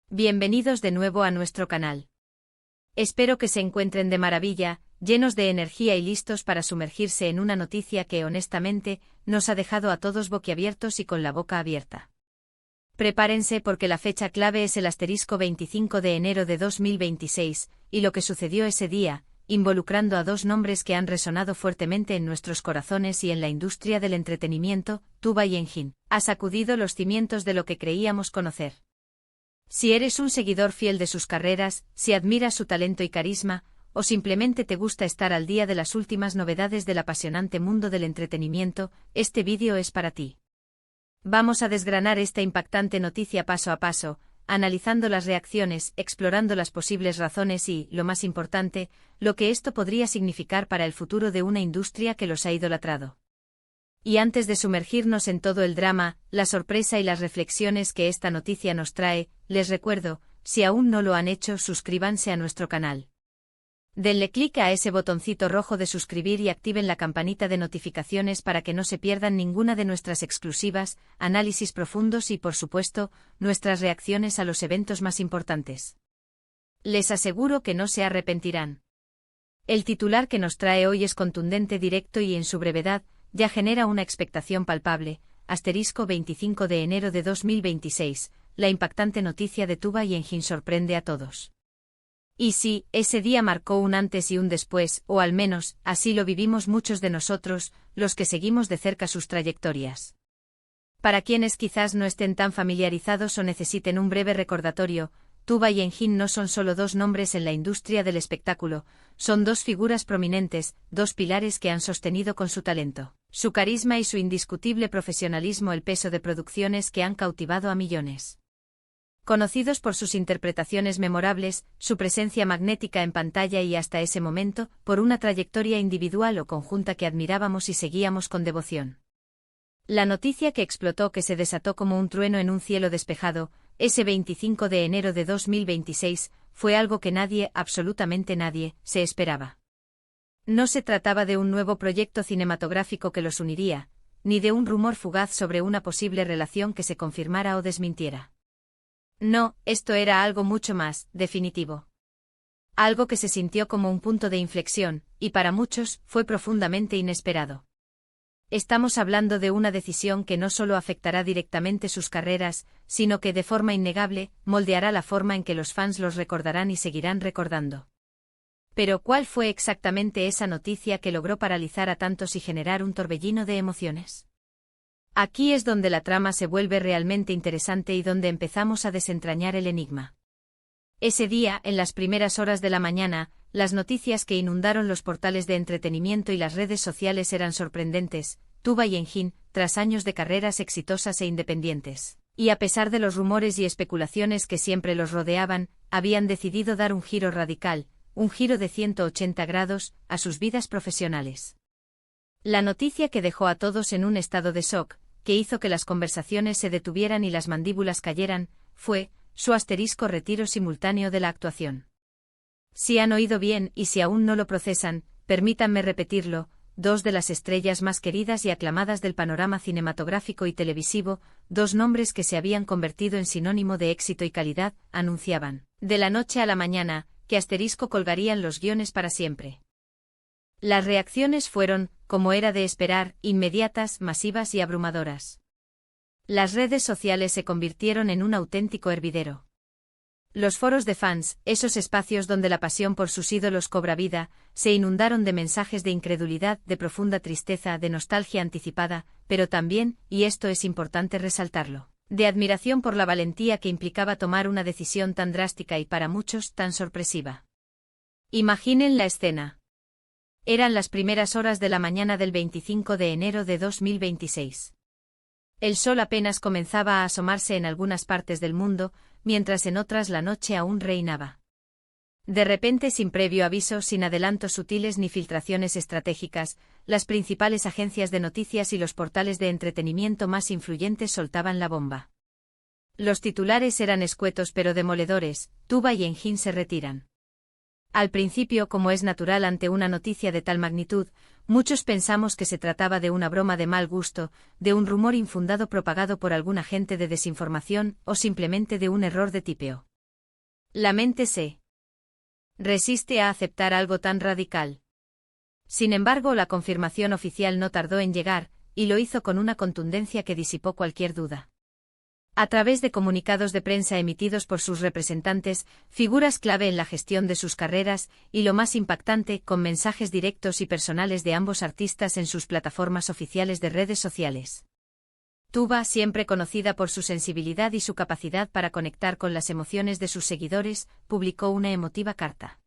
Bienvenidos de nuevo a nuestro canal. Espero que se encuentren de maravilla, llenos de energía y listos para sumergirse en una noticia que honestamente nos ha dejado a todos boquiabiertos y con la boca abierta. Prepárense porque la fecha clave es el asterisco 25 de enero de 2026, y lo que sucedió ese día, involucrando a dos nombres que han resonado fuertemente en nuestros corazones y en la industria del entretenimiento, Tuba y Engin, ha sacudido los cimientos de lo que creíamos conocer. Si eres un seguidor fiel de sus carreras, si admiras su talento y carisma, o simplemente te gusta estar al día de las últimas novedades del apasionante mundo del entretenimiento, este vídeo es para ti. Vamos a desgranar esta impactante noticia paso a paso, analizando las reacciones, explorando las posibles razones y, lo más importante, lo que esto podría significar para el futuro de una industria que los ha idolatrado. Y antes de sumergirnos en todo el drama, la sorpresa y las reflexiones que esta noticia nos trae, les recuerdo, si aún no lo han hecho, suscríbanse a nuestro canal. Denle clic a ese botoncito rojo de suscribir y activen la campanita de notificaciones para que no se pierdan ninguna de nuestras exclusivas, análisis profundos y, por supuesto, nuestras reacciones a los eventos más importantes. Les aseguro que no se arrepentirán. El titular que nos trae hoy es contundente, directo y en su brevedad, ya genera una expectación palpable. Asterisco 25 de enero de 2026, la impactante noticia de Tuba y Engin sorprende a todos. Y sí, ese día marcó un antes y un después, o al menos, así lo vivimos muchos de nosotros, los que seguimos de cerca sus trayectorias. Para quienes quizás no estén tan familiarizados o necesiten un breve recordatorio, Tuba y Engin no son solo dos nombres en la industria del espectáculo, son dos figuras prominentes, dos pilares que han sostenido con su talento, su carisma y su indiscutible profesionalismo el peso de producciones que han cautivado a millones. Conocidos por sus interpretaciones memorables, su presencia magnética en pantalla y hasta ese momento, por una trayectoria individual o conjunta que admirábamos y seguíamos con devoción. La noticia que explotó, que se desató como un trueno en un cielo despejado, ese 25 de enero de 2026, fue algo que nadie, absolutamente nadie, se esperaba. No se trataba de un nuevo proyecto cinematográfico que los uniría, ni de un rumor fugaz sobre una posible relación que se confirmara o desmintiera. No, esto era algo mucho más definitivo. Algo que se sintió como un punto de inflexión, y para muchos, fue profundamente inesperado. Estamos hablando de una decisión que no solo afectará directamente sus carreras, sino que de forma innegable, moldeará la forma en que los fans los recordarán y seguirán recordando. Pero ¿cuál fue exactamente esa noticia que logró paralizar a tantos y generar un torbellino de emociones? Aquí es donde la trama se vuelve realmente interesante y donde empezamos a desentrañar el enigma. Ese día, en las primeras horas de la mañana, las noticias que inundaron los portales de entretenimiento y las redes sociales eran sorprendentes. Tuba y Engin, tras años de carreras exitosas e independientes, y a pesar de los rumores y especulaciones que siempre los rodeaban, habían decidido dar un giro radical, un giro de 180 grados, a sus vidas profesionales. La noticia que dejó a todos en un estado de shock, que hizo que las conversaciones se detuvieran y las mandíbulas cayeran, fue su asterisco retiro simultáneo de la actuación. Si han oído bien y si aún no lo procesan, permítanme repetirlo, dos de las estrellas más queridas y aclamadas del panorama cinematográfico y televisivo, dos nombres que se habían convertido en sinónimo de éxito y calidad, anunciaban, de la noche a la mañana, que asterisco colgarían los guiones para siempre. Las reacciones fueron, como era de esperar, inmediatas, masivas y abrumadoras. Las redes sociales se convirtieron en un auténtico hervidero. Los foros de fans, esos espacios donde la pasión por sus ídolos cobra vida, se inundaron de mensajes de incredulidad, de profunda tristeza, de nostalgia anticipada, pero también, y esto es importante resaltarlo, de admiración por la valentía que implicaba tomar una decisión tan drástica y para muchos tan sorpresiva. Imaginen la escena. Eran las primeras horas de la mañana del 25 de enero de 2026. El sol apenas comenzaba a asomarse en algunas partes del mundo, mientras en otras la noche aún reinaba. De repente, sin previo aviso, sin adelantos sutiles ni filtraciones estratégicas, las principales agencias de noticias y los portales de entretenimiento más influyentes soltaban la bomba. Los titulares eran escuetos pero demoledores: Tuba y Engin se retiran. Al principio, como es natural ante una noticia de tal magnitud, muchos pensamos que se trataba de una broma de mal gusto, de un rumor infundado propagado por algún agente de desinformación, o simplemente de un error de tipeo. La mente se resiste a aceptar algo tan radical. Sin embargo, la confirmación oficial no tardó en llegar, y lo hizo con una contundencia que disipó cualquier duda. A través de comunicados de prensa emitidos por sus representantes, figuras clave en la gestión de sus carreras, y lo más impactante, con mensajes directos y personales de ambos artistas en sus plataformas oficiales de redes sociales. Tuba, siempre conocida por su sensibilidad y su capacidad para conectar con las emociones de sus seguidores, publicó una emotiva carta.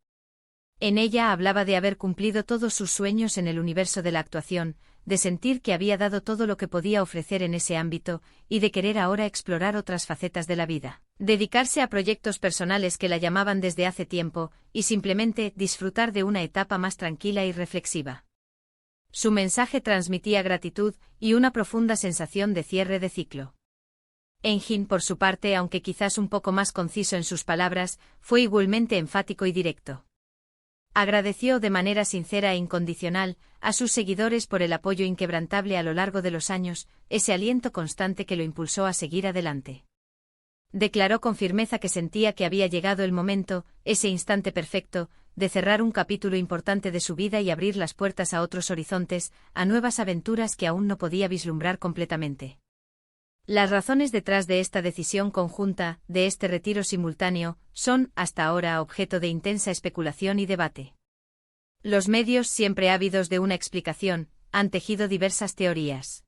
En ella hablaba de haber cumplido todos sus sueños en el universo de la actuación, de sentir que había dado todo lo que podía ofrecer en ese ámbito, y de querer ahora explorar otras facetas de la vida, dedicarse a proyectos personales que la llamaban desde hace tiempo, y simplemente disfrutar de una etapa más tranquila y reflexiva. Su mensaje transmitía gratitud y una profunda sensación de cierre de ciclo. Engin, por su parte, aunque quizás un poco más conciso en sus palabras, fue igualmente enfático y directo. Agradeció de manera sincera e incondicional a sus seguidores por el apoyo inquebrantable a lo largo de los años, ese aliento constante que lo impulsó a seguir adelante. Declaró con firmeza que sentía que había llegado el momento, ese instante perfecto, de cerrar un capítulo importante de su vida y abrir las puertas a otros horizontes, a nuevas aventuras que aún no podía vislumbrar completamente. Las razones detrás de esta decisión conjunta, de este retiro simultáneo, son, hasta ahora, objeto de intensa especulación y debate. Los medios, siempre ávidos de una explicación, han tejido diversas teorías.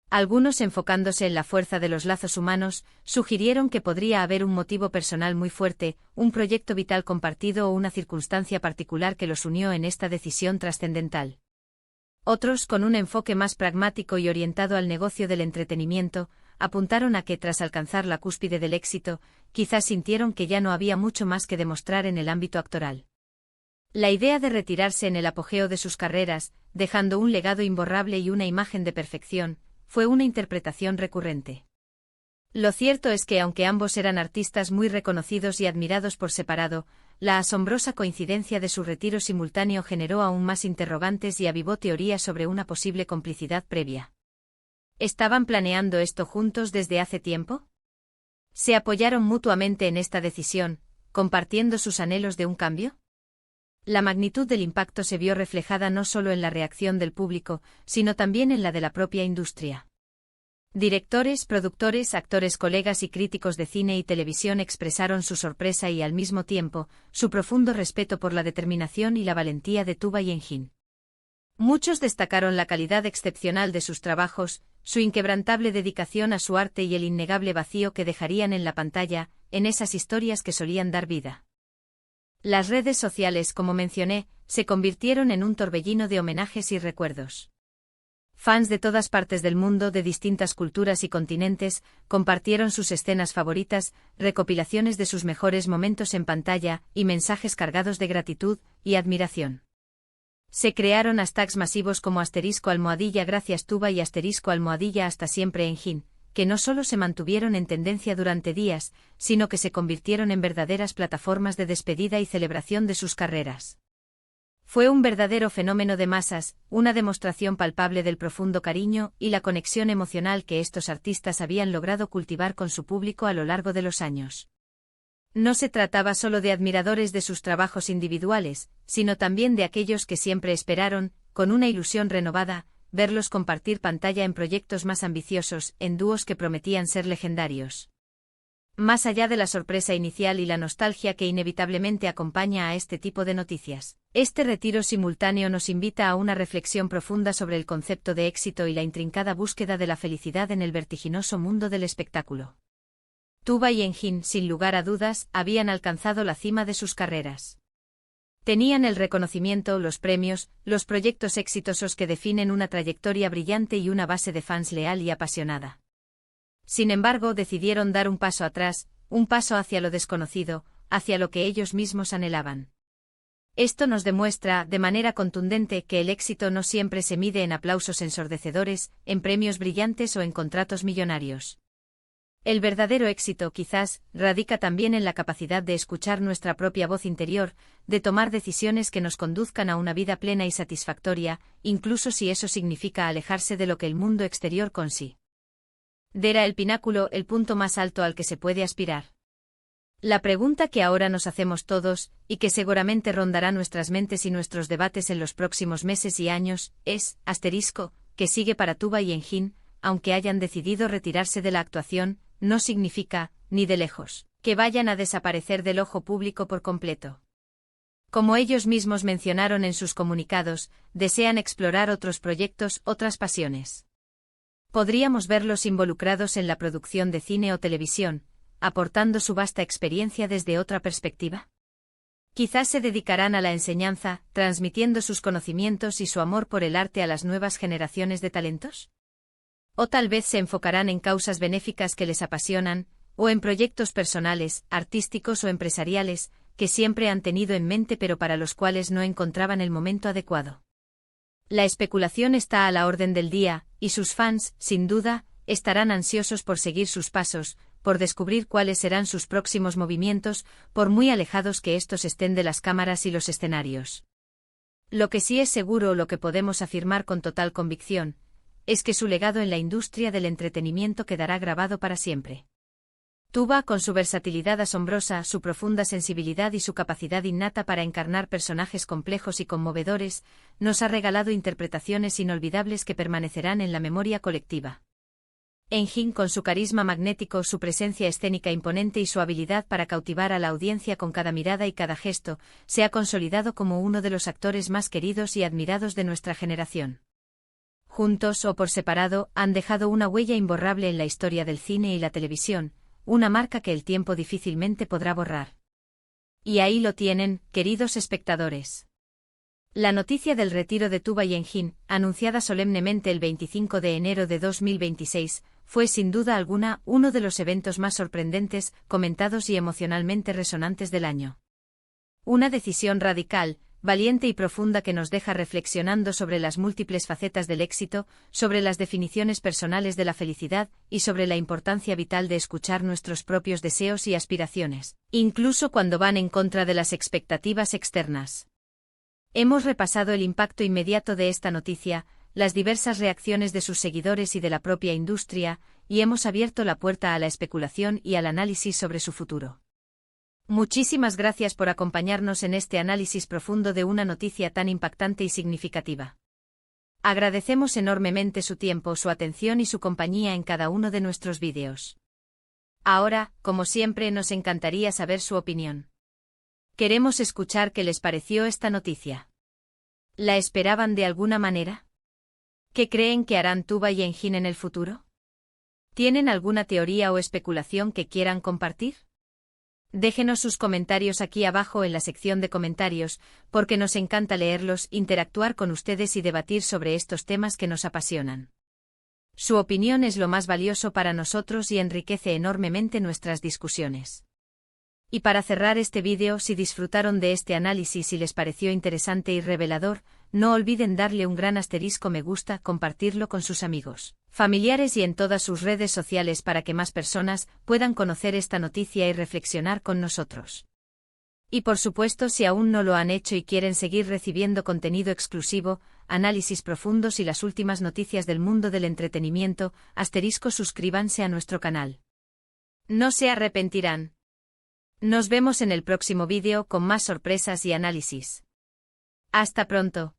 Algunos, enfocándose en la fuerza de los lazos humanos, sugirieron que podría haber un motivo personal muy fuerte, un proyecto vital compartido o una circunstancia particular que los unió en esta decisión trascendental. Otros, con un enfoque más pragmático y orientado al negocio del entretenimiento, apuntaron a que, tras alcanzar la cúspide del éxito, quizás sintieron que ya no había mucho más que demostrar en el ámbito actoral. La idea de retirarse en el apogeo de sus carreras, dejando un legado imborrable y una imagen de perfección, fue una interpretación recurrente. Lo cierto es que, aunque ambos eran artistas muy reconocidos y admirados por separado, la asombrosa coincidencia de su retiro simultáneo generó aún más interrogantes y avivó teorías sobre una posible complicidad previa. ¿Estaban planeando esto juntos desde hace tiempo? ¿Se apoyaron mutuamente en esta decisión, compartiendo sus anhelos de un cambio? La magnitud del impacto se vio reflejada no solo en la reacción del público, sino también en la de la propia industria. Directores, productores, actores, colegas y críticos de cine y televisión expresaron su sorpresa y, al mismo tiempo, su profundo respeto por la determinación y la valentía de Tuba y Engin. Muchos destacaron la calidad excepcional de sus trabajos, su inquebrantable dedicación a su arte y el innegable vacío que dejarían en la pantalla, en esas historias que solían dar vida. Las redes sociales, como mencioné, se convirtieron en un torbellino de homenajes y recuerdos. Fans de todas partes del mundo, de distintas culturas y continentes, compartieron sus escenas favoritas, recopilaciones de sus mejores momentos en pantalla, y mensajes cargados de gratitud y admiración. Se crearon hashtags masivos como *gracias Tuba y *hasta siempre Engin, que no solo se mantuvieron en tendencia durante días, sino que se convirtieron en verdaderas plataformas de despedida y celebración de sus carreras. Fue un verdadero fenómeno de masas, una demostración palpable del profundo cariño y la conexión emocional que estos artistas habían logrado cultivar con su público a lo largo de los años. No se trataba solo de admiradores de sus trabajos individuales, sino también de aquellos que siempre esperaron, con una ilusión renovada, verlos compartir pantalla en proyectos más ambiciosos, en dúos que prometían ser legendarios. Más allá de la sorpresa inicial y la nostalgia que inevitablemente acompaña a este tipo de noticias, este retiro simultáneo nos invita a una reflexión profunda sobre el concepto de éxito y la intrincada búsqueda de la felicidad en el vertiginoso mundo del espectáculo. Tuba y Engin, sin lugar a dudas, habían alcanzado la cima de sus carreras. Tenían el reconocimiento, los premios, los proyectos exitosos que definen una trayectoria brillante y una base de fans leal y apasionada. Sin embargo, decidieron dar un paso atrás, un paso hacia lo desconocido, hacia lo que ellos mismos anhelaban. Esto nos demuestra, de manera contundente, que el éxito no siempre se mide en aplausos ensordecedores, en premios brillantes o en contratos millonarios. El verdadero éxito, quizás, radica también en la capacidad de escuchar nuestra propia voz interior, de tomar decisiones que nos conduzcan a una vida plena y satisfactoria, incluso si eso significa alejarse de lo que el mundo exterior consigue. Era el pináculo, el punto más alto al que se puede aspirar. La pregunta que ahora nos hacemos todos, y que seguramente rondará nuestras mentes y nuestros debates en los próximos meses y años, es, ¿qué sigue para Tuba y Engin? Aunque hayan decidido retirarse de la actuación, no significa, ni de lejos, que vayan a desaparecer del ojo público por completo. Como ellos mismos mencionaron en sus comunicados, desean explorar otros proyectos, otras pasiones. Podríamos verlos involucrados en la producción de cine o televisión, aportando su vasta experiencia desde otra perspectiva. Quizás se dedicarán a la enseñanza, transmitiendo sus conocimientos y su amor por el arte a las nuevas generaciones de talentos. O tal vez se enfocarán en causas benéficas que les apasionan, o en proyectos personales, artísticos o empresariales, que siempre han tenido en mente pero para los cuales no encontraban el momento adecuado. La especulación está a la orden del día, y sus fans, sin duda, estarán ansiosos por seguir sus pasos, por descubrir cuáles serán sus próximos movimientos, por muy alejados que estos estén de las cámaras y los escenarios. Lo que sí es seguro o lo que podemos afirmar con total convicción, es que su legado en la industria del entretenimiento quedará grabado para siempre. Tuba, con su versatilidad asombrosa, su profunda sensibilidad y su capacidad innata para encarnar personajes complejos y conmovedores, nos ha regalado interpretaciones inolvidables que permanecerán en la memoria colectiva. Engin, con su carisma magnético, su presencia escénica imponente y su habilidad para cautivar a la audiencia con cada mirada y cada gesto, se ha consolidado como uno de los actores más queridos y admirados de nuestra generación. Juntos o por separado, han dejado una huella imborrable en la historia del cine y la televisión, una marca que el tiempo difícilmente podrá borrar. Y ahí lo tienen, queridos espectadores. La noticia del retiro de Tuba y Engin, anunciada solemnemente el 25 de enero de 2026, fue sin duda alguna uno de los eventos más sorprendentes, comentados y emocionalmente resonantes del año. Una decisión radical, valiente y profunda que nos deja reflexionando sobre las múltiples facetas del éxito, sobre las definiciones personales de la felicidad y sobre la importancia vital de escuchar nuestros propios deseos y aspiraciones, incluso cuando van en contra de las expectativas externas. Hemos repasado el impacto inmediato de esta noticia, las diversas reacciones de sus seguidores y de la propia industria, y hemos abierto la puerta a la especulación y al análisis sobre su futuro. Muchísimas gracias por acompañarnos en este análisis profundo de una noticia tan impactante y significativa. Agradecemos enormemente su tiempo, su atención y su compañía en cada uno de nuestros vídeos. Ahora, como siempre, nos encantaría saber su opinión. Queremos escuchar qué les pareció esta noticia. ¿La esperaban de alguna manera? ¿Qué creen que harán Tuba y Engin en el futuro? ¿Tienen alguna teoría o especulación que quieran compartir? Déjenos sus comentarios aquí abajo en la sección de comentarios, porque nos encanta leerlos, interactuar con ustedes y debatir sobre estos temas que nos apasionan. Su opinión es lo más valioso para nosotros y enriquece enormemente nuestras discusiones. Y para cerrar este vídeo, si disfrutaron de este análisis y les pareció interesante y revelador, no olviden darle un gran asterisco me gusta, compartirlo con sus amigos, familiares y en todas sus redes sociales para que más personas puedan conocer esta noticia y reflexionar con nosotros. Y por supuesto, si aún no lo han hecho y quieren seguir recibiendo contenido exclusivo, análisis profundos y las últimas noticias del mundo del entretenimiento, suscríbanse a nuestro canal. No se arrepentirán. Nos vemos en el próximo vídeo con más sorpresas y análisis. Hasta pronto.